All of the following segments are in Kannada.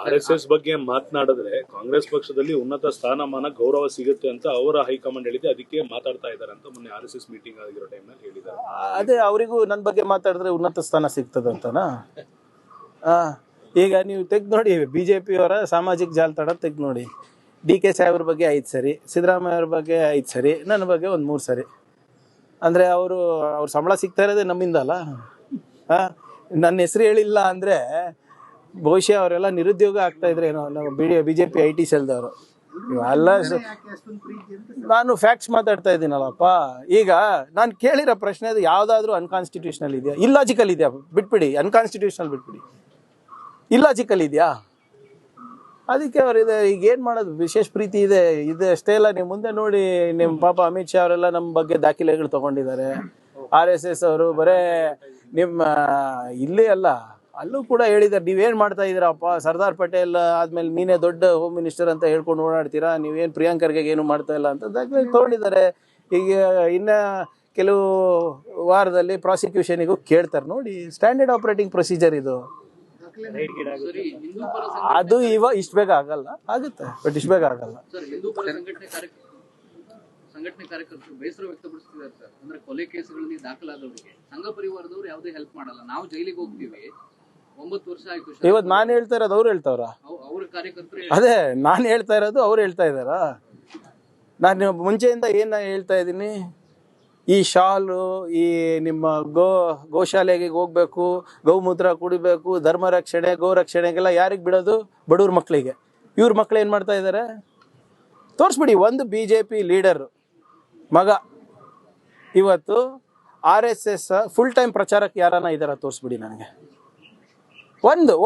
RSS ಬಗ್ಗೆ ಮಾತನಾಡಿದ್ರೆ ಕಾಂಗ್ರೆಸ್ ಪಕ್ಷದಲ್ಲಿ ಉನ್ನತ ಸ್ಥಾನಮಾನ ಗೌರವ ಸಿಗುತ್ತೆ ಅಂತ ಅವರ ಹೈಕಮಾಂಡ್ ಹೇಳಿದೆ, ಅದಕ್ಕೆ ಮಾತಾಡ್ತಾ ಇದ್ದಾರೆ ಅಂತ ಮೊನ್ನೆ RSS ಮೀಟಿಂಗ್ ಆಗಿರೋ ಟೈಮ್ನಲ್ಲಿ ಹೇಳಿದ್ದಾರೆ. ಅದೇ ಅವರಿಗೂ ನನ್ನ ಬಗ್ಗೆ ಮಾತಾಡಿದ್ರೆ ಉನ್ನತ ಸ್ಥಾನ ಸಿಗ್ತದಂತನಾ? ಈಗ ನೀವು ತೆಗ್ದು ನೋಡಿ, BJP ಅವರ ಸಾಮಾಜಿಕ ಜಾಲತಾಣ ತೆಗ್ದು ನೋಡಿ. DK ಸಾಹೇಬ್ರ ಬಗ್ಗೆ 5 ಸರಿ, ಸಿದ್ದರಾಮಯ್ಯ ಅವ್ರ ಬಗ್ಗೆ 5 ಸರಿ, ನನ್ನ ಬಗ್ಗೆ ಒಂದು 3 ಸರಿ. ಅಂದರೆ ಅವ್ರ ಸಂಬಳ ಸಿಗ್ತಾ ಇರೋದೇ ನಮ್ಮಿಂದ ಅಲ್ಲ. ನನ್ನ ಹೆಸರು ಹೇಳಿಲ್ಲ ಅಂದರೆ ಬಹುಶಃ ಅವರೆಲ್ಲ ನಿರುದ್ಯೋಗ ಆಗ್ತಾ ಇದ್ರೆ ಏನೋ. ನಾವು BJP IT ಸೆಲ್ದವರು ಇವೆಲ್ಲ. ನಾನು ಫ್ಯಾಕ್ಟ್ಸ್ ಮಾತಾಡ್ತಾ ಇದ್ದೀನಲ್ಲಪ್ಪ. ಈಗ ನಾನು ಕೇಳಿರೋ ಪ್ರಶ್ನೆ ಅದು ಯಾವುದಾದ್ರೂ ಅನ್ಕಾನ್ಸ್ಟಿಟ್ಯೂಷನಲ್ ಇದೆಯಾ, ಇಲ್ಲಾಜಿಕಲ್ ಇದೆಯಾ? ಬಿಟ್ಬಿಡಿ, ಅನ್ಕಾನ್ಸ್ಟಿಟ್ಯೂಷನಲ್ ಬಿಟ್ಬಿಡಿ, ಇಲ್ಲಾಜಿಕಲ್ ಇದೆಯಾ? ಅದಕ್ಕೆ ಅವರಿದೆ. ಈಗ ಏನು ಮಾಡೋದು? ವಿಶೇಷ ಪ್ರೀತಿ ಇದೆ ಅಷ್ಟೇ ಅಲ್ಲ. ನೀವು ಮುಂದೆ ನೋಡಿ, ನಿಮ್ಮ ಪಾಪ ಅಮಿತ್ ಶಾ ಅವರೆಲ್ಲ ನಮ್ಮ ಬಗ್ಗೆ ದಾಖಲೆಗಳು ತಗೊಂಡಿದ್ದಾರೆ. RSS ಅವರು ಬರೇ ನಿಮ್ಮ ಇಲ್ಲೇ ಅಲ್ಲ, ಅಲ್ಲೂ ಕೂಡ ಹೇಳಿದ್ದಾರೆ, ನೀವೇನು ಮಾಡ್ತಾ ಇದ್ದೀರಪ್ಪ, ಸರ್ದಾರ್ ಪಟೇಲ್ ಆದ್ಮೇಲೆ ನೀನೇ ದೊಡ್ಡ ಹೋಮ್ ಮಿನಿಸ್ಟರ್ ಅಂತ ಹೇಳ್ಕೊಂಡು ಓಡಾಡ್ತೀರಾ, ನೀವೇನು ಪ್ರಿಯಾಂಕ್ ಖರ್ಗೆ ಏನು ಮಾಡ್ತಾ ಇಲ್ಲ ಅಂತ ದಾಖಲೆ ತಗೊಂಡಿದ್ದಾರೆ. ಈಗ ಇನ್ನು ಕೆಲವು ವಾರದಲ್ಲಿ ಪ್ರಾಸಿಕ್ಯೂಷನಿಗೂ ಕೇಳ್ತಾರೆ. ನೋಡಿ, ಸ್ಟ್ಯಾಂಡರ್ಡ್ ಆಪರೇಟಿಂಗ್ ಪ್ರೊಸೀಜರ್ ಇದು. ಅದು ಇಷ್ಟು ಬೇಗ ಆಗಲ್ಲ, ಆಗುತ್ತೆ, ಬಟ್ ಇಷ್ಟು ಬೇಗ ಆಗಲ್ಲ. ಸಂಘಟನೆ ಕಾರ್ಯಕರ್ತರು ಬೇಸರ ವ್ಯಕ್ತಪಡಿಸ್ತಿದ್ದಾರೆ ಸರ್. ಅಂದ್ರೆ ಕೊಲೆ ಕೇಸುಗಳಲ್ಲಿ ದಾಖಲಾದವರಿಗೆ ಸಂಘ ಪರಿವಾರದವರು ಯಾವುದೇ ಹೆಲ್ಪ್ ಮಾಡಲ್ಲ. ನಾವು ಜೈಲಿಗೆ ಹೋಗ್ತೀವಿ, 9 ವರ್ಷ ಆಯ್ತು. ಇವತ್ತು ನಾನು ಹೇಳ್ತಾ ಇರೋದು ಅವ್ರು ಹೇಳ್ತಾವ್ರ? ಅವ್ರ ಕಾರ್ಯಕರ್ತರು. ಅದೇ ನಾನು ಹೇಳ್ತಾ ಇರೋದು ಅವ್ರು ಹೇಳ್ತಾ ಇದ್ದಾರ? ನಾನು ಮುಂಚೆಯಿಂದ ಏನು ಹೇಳ್ತಾ ಇದ್ದೀನಿ, ಈ ಶಾಲು, ಈ ನಿಮ್ಮ ಗೋಶಾಲೆಗೆ ಹೋಗ್ಬೇಕು, ಗೌಮೂತ್ರ ಕುಡಿಬೇಕು, ಧರ್ಮ ರಕ್ಷಣೆ, ಗೋ ರಕ್ಷಣೆಗೆಲ್ಲ ಯಾರಿಗೆ ಬಿಡೋದು? ಬಡವ್ರ ಮಕ್ಕಳಿಗೆ. ಇವ್ರ ಮಕ್ಳು ಏನು ಮಾಡ್ತಾ ಇದ್ದಾರೆ ತೋರಿಸ್ಬಿಡಿ. ಒಂದು BJP ಲೀಡರ್ ಮಗ ಇವತ್ತು RSS ಫುಲ್ ಟೈಮ್ ಪ್ರಚಾರಕ್ಕೆ ಯಾರನ್ನ ಇದ್ದಾರ ತೋರಿಸ್ಬಿಡಿ ನನಗೆ.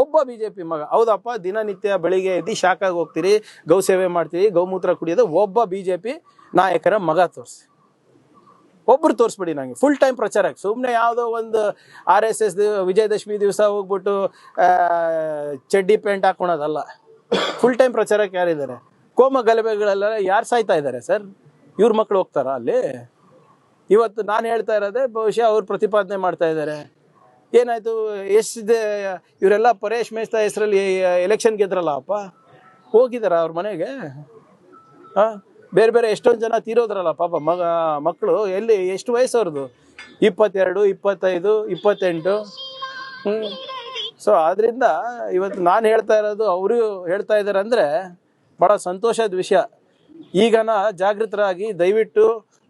ಒಬ್ಬ BJP ಮಗ. ಹೌದಪ್ಪ, ದಿನನಿತ್ಯ ಬೆಳಿಗ್ಗೆ ಎದ್ದು ಶಾಖಾಗಿ ಹೋಗ್ತೀರಿ, ಗೌ ಸೇವೆ ಮಾಡ್ತೀರಿ, ಗೌಮೂತ್ರ ಕುಡಿಯೋದು. ಒಬ್ಬ BJP ನಾಯಕರ ಮಗ ತೋರಿಸಿ, ಒಬ್ರು ತೋರಿಸ್ಬಿಡಿ ನನಗೆ ಫುಲ್ ಟೈಮ್ ಪ್ರಚಾರಕ್ಕೆ. ಸುಮ್ಮನೆ ಯಾವುದೋ ಒಂದು RSS ವಿಜಯದಶಮಿ ದಿವಸ ಹೋಗ್ಬಿಟ್ಟು ಚಡ್ಡಿ ಪ್ಯಾಂಟ್ ಹಾಕೊಳೋದಲ್ಲ. ಫುಲ್ ಟೈಮ್ ಪ್ರಚಾರಕ್ಕೆ ಯಾರಿದ್ದಾರೆ? ಕೋಮ ಗಲಭೆಗಳೆಲ್ಲ ಯಾರು ಸಾಯ್ತಾ ಇದ್ದಾರೆ ಸರ್? ಇವ್ರ ಮಕ್ಕಳು ಹೋಗ್ತಾರಾ ಅಲ್ಲಿ? ಇವತ್ತು ನಾನು ಹೇಳ್ತಾ ಇರೋದೇ ಬಹುಶಃ ಅವ್ರು ಪ್ರತಿಪಾದನೆ ಮಾಡ್ತಾ ಇದ್ದಾರೆ. ಏನಾಯ್ತು, ಇವರೆಲ್ಲ ಪರೇಶ್ ಮೇಸ್ತಾ ಹೆಸರಲ್ಲಿ ಎಲೆಕ್ಷನ್ ಗೆದ್ರಲ್ಲ ಅಪ್ಪ, ಹೋಗಿದಾರ ಅವ್ರ ಮನೆಗೆ? ಬೇರೆ ಬೇರೆ ಎಷ್ಟೊಂದು ಜನ ತೀರೋದ್ರಲ್ಲ ಪಾಪ ಮಕ್ಕಳು. ಎಲ್ಲಿ, ಎಷ್ಟು ವಯಸ್ಸವ್ರದ್ದು? 22, 25, 28. ಸೊ ಆದ್ರಿಂದ ಇವತ್ತು ನಾನು ಹೇಳ್ತಾ ಇರೋದು ಅವರು ಹೇಳ್ತಾ ಇದ್ದಾರೆ ಅಂದರೆ ಭಾಳ ಸಂತೋಷದ ವಿಷಯ. ಈಗನ ಜಾಗೃತರಾಗಿ ದಯವಿಟ್ಟು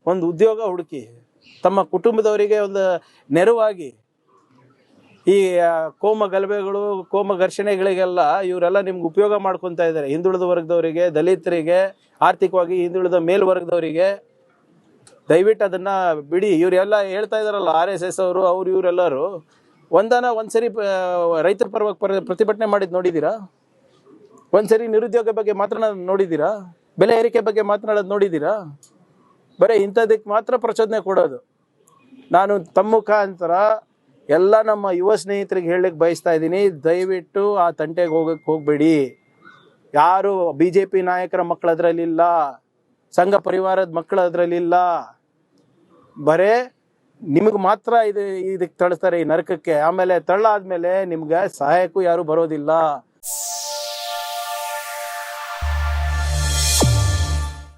ಒಂದು ಉದ್ಯೋಗ ಹುಡುಕಿ, ತಮ್ಮ ಕುಟುಂಬದವರಿಗೆ ಒಂದು ನೆರವಾಗಿ. ಈ ಕೋಮ ಗಲಭೆಗಳು, ಕೋಮ ಘರ್ಷಣೆಗಳಿಗೆಲ್ಲ ಇವರೆಲ್ಲ ನಿಮ್ಗೆ ಉಪಯೋಗ ಮಾಡ್ಕೊತಾ ಇದ್ದಾರೆ. ಹಿಂದುಳಿದ ವರ್ಗದವರಿಗೆ, ದಲಿತರಿಗೆ, ಆರ್ಥಿಕವಾಗಿ ಹಿಂದುಳಿದ ಮೇಲ್ವರ್ಗದವರಿಗೆ. ದಯವಿಟ್ಟು ಅದನ್ನು ಬಿಡಿ. ಇವರೆಲ್ಲ ಹೇಳ್ತಾ ಇದ್ದಾರಲ್ಲ RSS ಅವರು, ಇವರೆಲ್ಲರೂ ಒಂದ್ಸರಿ ರೈತರ ಪರವಾಗಿ ಪ್ರತಿಭಟನೆ ಮಾಡಿದ್ದು ನೋಡಿದ್ದೀರಾ? ಒಂದ್ಸರಿ ನಿರುದ್ಯೋಗ ಬಗ್ಗೆ ಮಾತನಾಡೋದು ನೋಡಿದ್ದೀರಾ? ಬೆಲೆ ಏರಿಕೆ ಬಗ್ಗೆ ಮಾತನಾಡೋದು ನೋಡಿದ್ದೀರಾ? ಬರೀ ಇಂಥದಕ್ಕೆ ಮಾತ್ರ ಪ್ರಚೋದನೆ ಕೊಡೋದು. ನಾನು ತಮ್ಮ ಮುಖಾಂತರ ಎಲ್ಲ ನಮ್ಮ ಯುವ ಸ್ನೇಹಿತರಿಗೆ ಹೇಳಲಿಕ್ಕೆ ಬಯಸ್ತಾ ಇದ್ದೀನಿ, ದಯವಿಟ್ಟು ಆ ತಂಟೆಗೆ ಹೋಗಬೇಡಿ. ಯಾರು BJP ನಾಯಕರ ಮಕ್ಕಳು ಅದರಲ್ಲಿಲ್ಲ, ಸಂಘ ಪರಿವಾರದ ಮಕ್ಕಳು ಅದರಲ್ಲಿಲ್ಲ. ಬರೇ ನಿಮಗೆ ಮಾತ್ರ ಇದಕ್ಕೆ ತಳ್ತಾರೆ ಈ ನರಕಕ್ಕೆ. ಆಮೇಲೆ ತಳ್ಳಾದ್ಮೇಲೆ ನಿಮ್ಗೆ ಸಹಾಯಕ್ಕೂ ಯಾರು ಬರೋದಿಲ್ಲ.